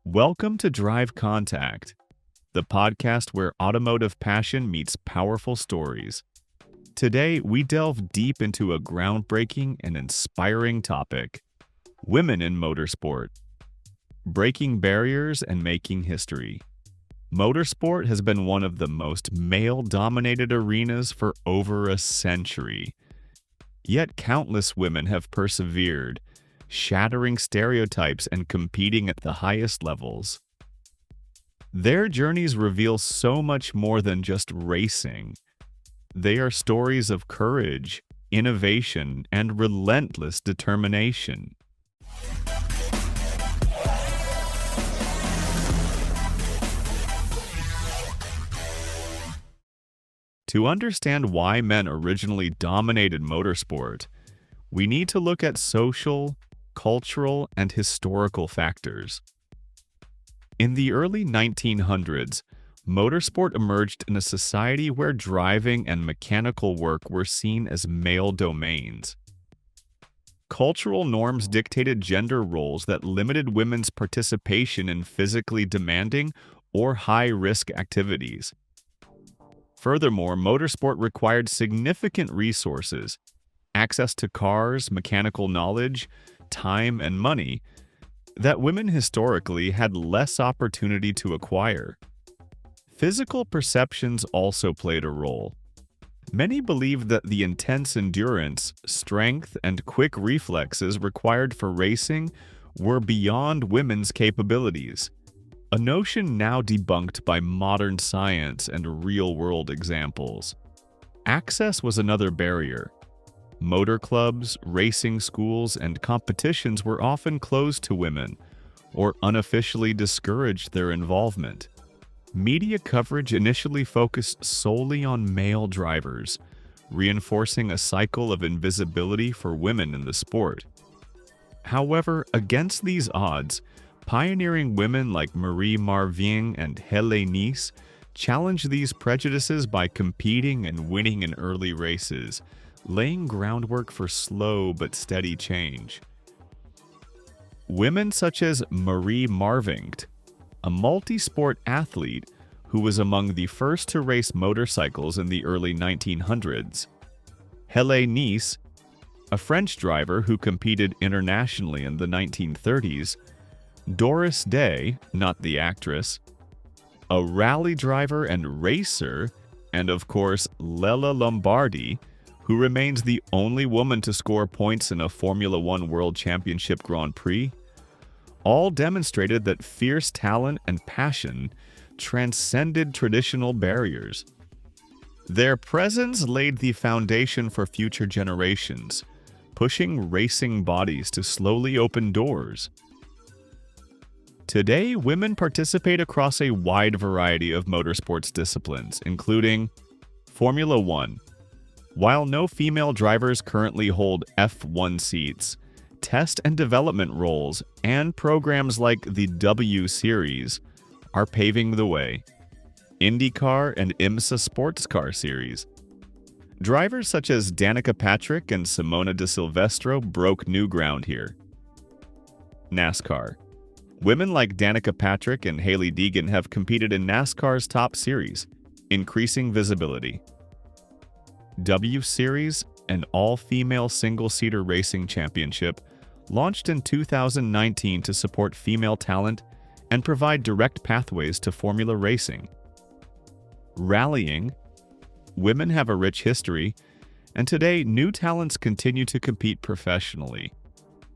Welcome to DriveContact, the podcast where automotive passion meets powerful stories. Today, we delve deep into a groundbreaking and inspiring topic: women in motorsport. Breaking barriers and making history. Motorsport has been one of the most male-dominated arenas for over a century. Yet countless women have persevered, shattering stereotypes and competing at the highest levels. Their journeys reveal so much more than just racing. They are stories of courage, innovation, and relentless determination. To understand why men originally dominated motorsport, we need to look at social, cultural, and historical factors. In the early 1900s, motorsport emerged in a society where driving and mechanical work were seen as male domains. Cultural norms dictated gender roles that limited women's participation in physically demanding or high-risk activities. Furthermore, motorsport required significant resources, access to cars, mechanical knowledge, time, and money that women historically had less opportunity to acquire. Physical perceptions also played a role. Many believed that the intense endurance, strength, and quick reflexes required for racing were beyond women's capabilities, a notion now debunked by modern science and real-world examples. Access was another barrier. Motor clubs, racing schools, and competitions were often closed to women, or unofficially discouraged their involvement. Media coverage initially focused solely on male drivers, reinforcing a cycle of invisibility for women in the sport. However, against these odds, pioneering women like Marie Marvingt and Hellé challenged these prejudices by competing and winning in early races, laying groundwork for slow but steady change. Women such as Marie Marvingt, a multi-sport athlete who was among the first to race motorcycles in the early 1900s, Hellé, a French driver who competed internationally in the 1930s, Doris Day, not the actress, a rally driver and racer, and of course Lella Lombardi, who remains the only woman to score points in a Formula One World Championship Grand Prix, all demonstrated that fierce talent and passion transcended traditional barriers. Their presence laid the foundation for future generations, pushing racing bodies to slowly open doors. Today, women participate across a wide variety of motorsports disciplines, including Formula One. While no female drivers currently hold F1 seats, test and development roles and programs like the WSeries are paving the way. IndyCar and IMSA Sports Car Series. Drivers such as Danica Patrick and Simona de Silvestro broke new ground here. NASCAR. Women like Danica Patrick and Hellé have competed in NASCAR's top series, increasing visibility. WSeries, an all-female single-seater racing championship, launched in 2019 to support female talent and provide direct pathways to Formula racing. Rallying. Women have a rich history, and today new talents continue to compete professionally.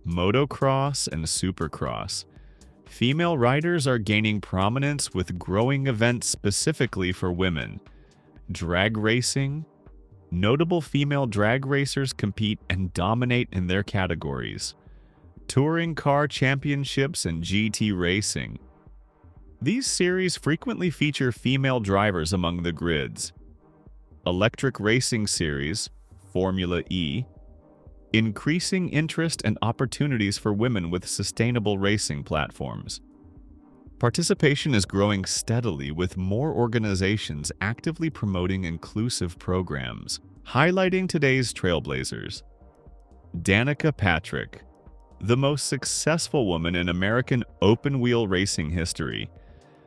Motocross and Supercross. Female riders are gaining prominence with growing events specifically for women. Drag racing. Notable female drag racers compete and dominate in their categories. Touring car championships and GT racing. These series frequently feature female drivers among the grids. Electric racing series, Formula E. Increasing interest and opportunities for women with sustainable racing platforms. Participation is growing steadily with more organizations actively promoting inclusive programs, highlighting today's Trailblazers. Danica Patrick, the most successful woman in American open-wheel racing history,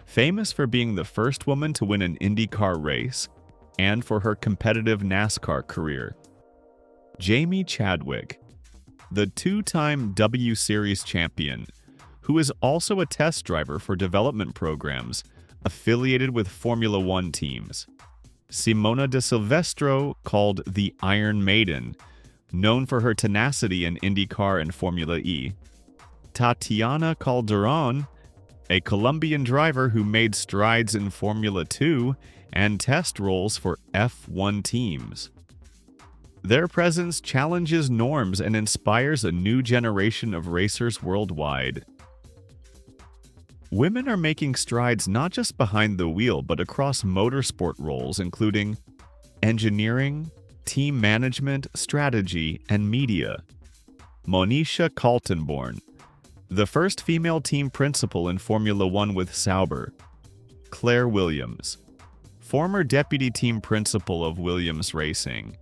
famous for being the first woman to win an IndyCar race and for her competitive NASCAR career. Jamie Chadwick, the two-time WSeries champion, who is also a test driver for development programs affiliated with Formula One teams. Simona de Silvestro, called the Iron Maiden, known for her tenacity in IndyCar and Formula E. Tatiana Calderón, a Colombian driver who made strides in Formula 2 and test roles for F1 teams. Their presence challenges norms and inspires a new generation of racers worldwide. Women are making strides not just behind the wheel but across motorsport roles including engineering, team management, strategy, and media. Monisha Kaltenborn, the first female team principal in Formula One with Sauber. Claire Williams, former deputy team principal of Williams Racing.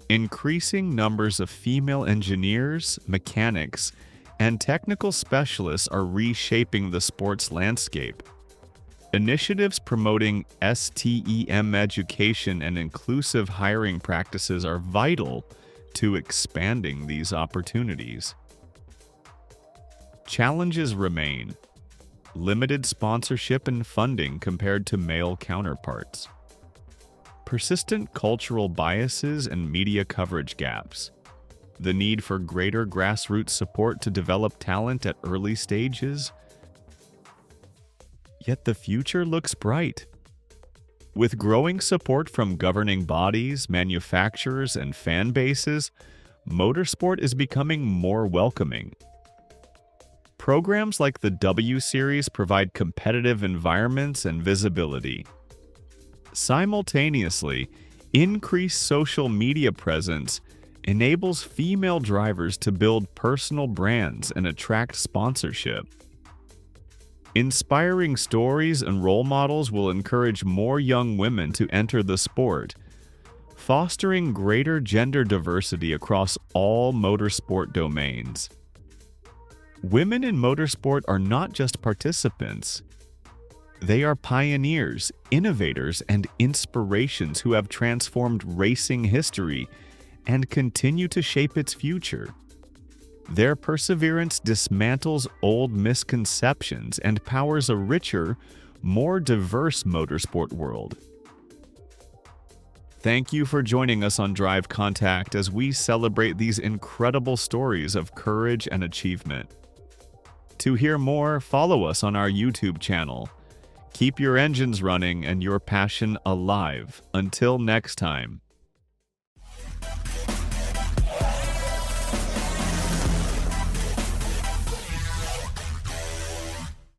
Increasing numbers of female engineers, mechanics, and technical specialists are reshaping the sports landscape. Initiatives promoting STEM education and inclusive hiring practices are vital to expanding these opportunities. Challenges remain: limited sponsorship and funding compared to male counterparts, persistent cultural biases and media coverage gaps, the need for greater grassroots support to develop talent at early stages. Yet the future looks bright. With growing support from governing bodies, manufacturers, and fan bases, motorsport is becoming more welcoming. Programs like the WSeries provide competitive environments and visibility. Simultaneously, increased social media presence enables female drivers to build personal brands and attract sponsorship. Inspiring stories and role models will encourage more young women to enter the sport, fostering greater gender diversity across all motorsport domains. Women in motorsport are not just participants. They are pioneers, innovators, and inspirations who have transformed racing history and continue to shape its future. Their perseverance dismantles old misconceptions and powers a richer, more diverse motorsport world. Thank you for joining us on DriveContact as we celebrate these incredible stories of courage and achievement. To hear more, follow us on our YouTube channel. Keep your engines running and your passion alive. Until next time.